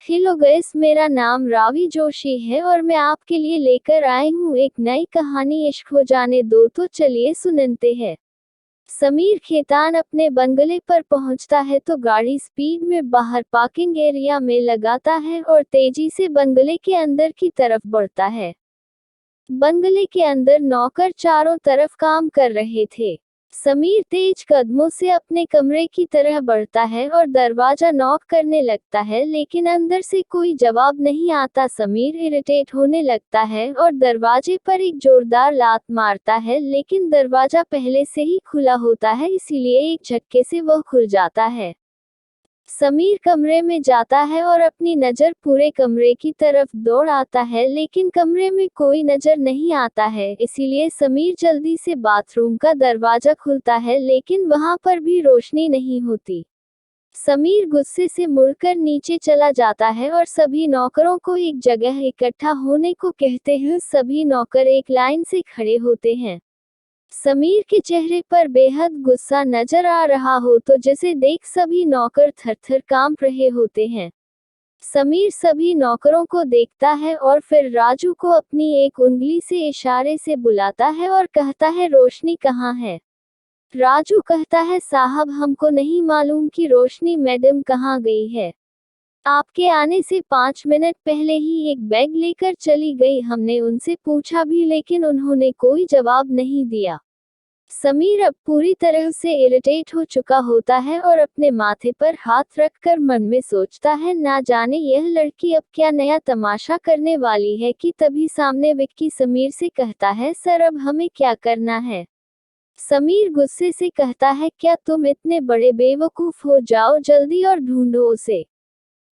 Hello guys, मेरा नाम रावी जोशी है और मैं आपके लिए लेकर आई हूँ एक नई कहानी। इश्क हो जाने दो, तो चलिए सुनते हैं। समीर खेतान अपने बंगले पर पहुंचता है तो गाड़ी स्पीड में बाहर पार्किंग एरिया में लगाता है और तेजी से बंगले के अंदर की तरफ बढ़ता है। बंगले के अंदर नौकर चारों तरफ काम कर रहे थे। समीर तेज कदमों से अपने कमरे की तरह बढ़ता है और दरवाजा नॉक करने लगता है, लेकिन अंदर से कोई जवाब नहीं आता। समीर इरिटेट होने लगता है और दरवाजे पर एक जोरदार लात मारता है, लेकिन दरवाजा पहले से ही खुला होता है, इसीलिए एक झटके से वह खुल जाता है। समीर कमरे में जाता है और अपनी नज़र पूरे कमरे की तरफ दौड़ आता है, लेकिन कमरे में कोई नज़र नहीं आता है, इसीलिए समीर जल्दी से बाथरूम का दरवाजा खुलता है, लेकिन वहां पर भी रोशनी नहीं होती। समीर गुस्से से मुड़कर नीचे चला जाता है और सभी नौकरों को एक जगह इकट्ठा होने को कहते हैं। सभी नौकर एक लाइन से खड़े होते हैं। समीर के चेहरे पर बेहद गुस्सा नजर आ रहा हो, तो जिसे देख सभी नौकर थर-थर कांप रहे होते हैं। समीर सभी नौकरों को देखता है और फिर राजू को अपनी एक उंगली से इशारे से बुलाता है और कहता है, रोशनी कहाँ है? राजू कहता है, साहब हमको नहीं मालूम कि रोशनी मैडम कहाँ गई है। आपके आने से 5 मिनट पहले ही एक बैग लेकर चली गई। हमने उनसे पूछा भी, लेकिन उन्होंने कोई जवाब नहीं दिया। समीर अब पूरी तरह से इरिटेट हो चुका होता है और अपने माथे पर हाथ रखकर मन में सोचता है, ना जाने यह लड़की अब क्या नया तमाशा करने वाली है। कि तभी सामने विक्की समीर से कहता है, सर अब हमें क्या करना है? समीर गुस्से से कहता है, क्या तुम इतने बड़े बेवकूफ हो? जाओ जल्दी और ढूंढो उसे।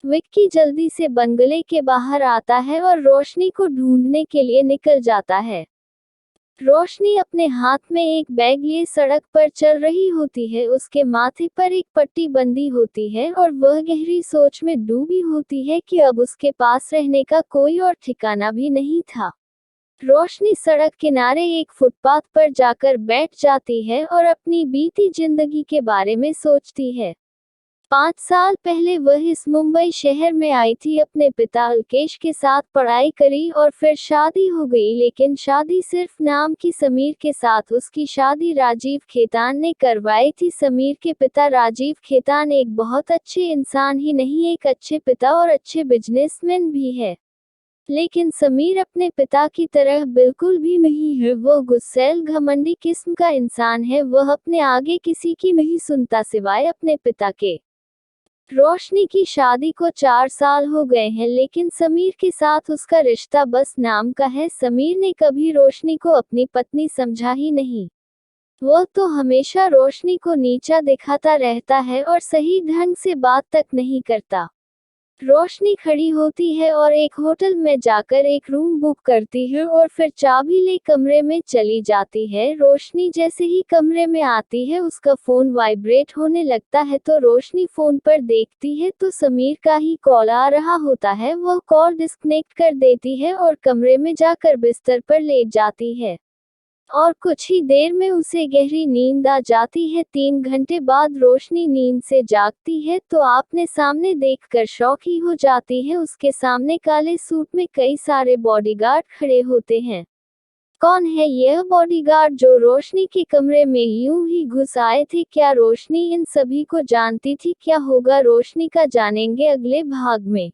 विक्की जल्दी से बंगले के बाहर आता है और रोशनी को ढूंढने के लिए निकल जाता है। रोशनी अपने हाथ में एक बैग लिए सड़क पर चल रही होती है। उसके माथे पर एक पट्टी बंधी होती है और वह गहरी सोच में डूबी होती है कि अब उसके पास रहने का कोई और ठिकाना भी नहीं था। रोशनी सड़क किनारे एक फुटपाथ पर जाकर बैठ जाती है और अपनी बीती जिंदगी के बारे में सोचती है। 5 साल पहले वह इस मुंबई शहर में आई थी, अपने पिता अल्केश के साथ पढ़ाई करी और फिर शादी हो गई, लेकिन शादी सिर्फ नाम की। समीर के साथ उसकी शादी राजीव खेतान ने करवाई थी। समीर के पिता राजीव खेतान एक बहुत अच्छे इंसान ही नहीं, एक अच्छे पिता और अच्छे बिजनेसमैन भी है। लेकिन समीर अपने पिता की तरह बिल्कुल भी नहीं है। वह गुस्सैल घमंडी किस्म का इंसान है। वह अपने आगे किसी की नहीं सुनता सिवाय अपने पिता के। रोशनी की शादी को 4 साल हो गए हैं, लेकिन समीर के साथ उसका रिश्ता बस नाम का है। समीर ने कभी रोशनी को अपनी पत्नी समझा ही नहीं। वह तो हमेशा रोशनी को नीचा दिखाता रहता है और सही ढंग से बात तक नहीं करता। रोशनी खड़ी होती है और एक होटल में जाकर एक रूम बुक करती है और फिर चाबी ले कमरे में चली जाती है। रोशनी जैसे ही कमरे में आती है, उसका फोन वाइब्रेट होने लगता है, तो रोशनी फोन पर देखती है तो समीर का ही कॉल आ रहा होता है। वह कॉल डिस्कनेक्ट कर देती है और कमरे में जाकर बिस्तर पर लेट जाती है और कुछ ही देर में उसे गहरी नींद आ जाती है। 3 घंटे बाद रोशनी नींद से जागती है तो आपने सामने देखकर शॉक ही हो जाती है। उसके सामने काले सूट में कई सारे बॉडीगार्ड खड़े होते हैं। कौन है यह बॉडीगार्ड जो रोशनी के कमरे में यूं ही घुस आए थे? क्या रोशनी इन सभी को जानती थी? क्या होगा रोशनी का, जानेंगे अगले भाग में।